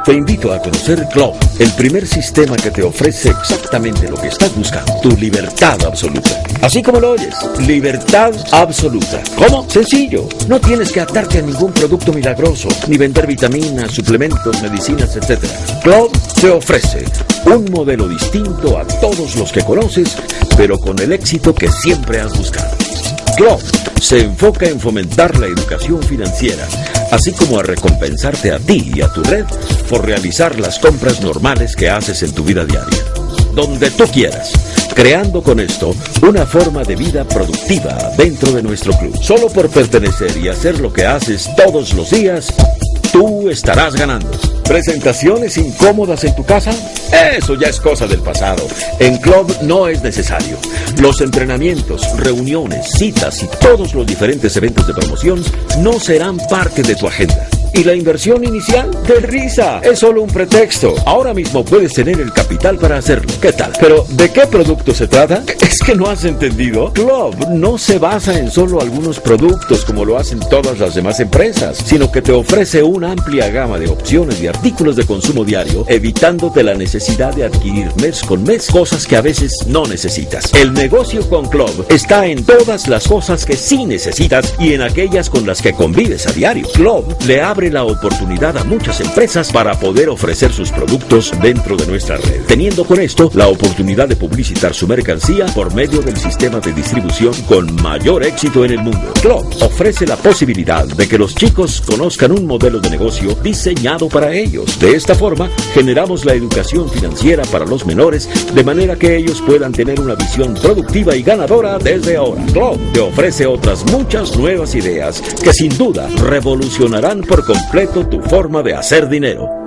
Te invito a conocer Club, el primer sistema que te ofrece exactamente lo que estás buscando, tu libertad absoluta. Así como lo oyes, libertad absoluta. ¿Cómo? Sencillo, no tienes que atarte a ningún producto milagroso, ni vender vitaminas, suplementos, medicinas, etc. Club te ofrece un modelo distinto a todos los que conoces, pero con el éxito que siempre has buscado. Club se enfoca en fomentar la educación financiera, así como a recompensarte a ti y a tu red por realizar las compras normales que haces en tu vida diaria, donde tú quieras, creando con esto una forma de vida productiva dentro de nuestro club. Solo por pertenecer y hacer lo que haces todos los días, tú estarás ganando. ¿Presentaciones incómodas en tu casa? Eso ya es cosa del pasado. En Club no es necesario. Los entrenamientos, reuniones, citas y todos los diferentes eventos de promoción no serán parte de tu agenda. ¿Y la inversión inicial? ¡De risa! Es solo un pretexto. Ahora mismo puedes tener el capital para hacerlo. ¿Qué tal? ¿Pero de qué producto se trata? ¿Es que no has entendido? Club no se basa en solo algunos productos como lo hacen todas las demás empresas, sino que te ofrece una amplia gama de opciones y artículos de consumo diario, evitándote la necesidad de adquirir mes con mes cosas que a veces no necesitas. El negocio con Club está en todas las cosas que sí necesitas y en aquellas con las que convives a diario. Club le abre la oportunidad a muchas empresas para poder ofrecer sus productos dentro de nuestra red, teniendo con esto la oportunidad de publicitar su mercancía por medio del sistema de distribución con mayor éxito en el mundo. Club ofrece la posibilidad de que los chicos conozcan un modelo de negocio diseñado para ellos. De esta forma, generamos la educación financiera para los menores, de manera que ellos puedan tener una visión productiva y ganadora desde ahora. Club te ofrece otras muchas nuevas ideas que sin duda revolucionarán por completo tu forma de hacer dinero.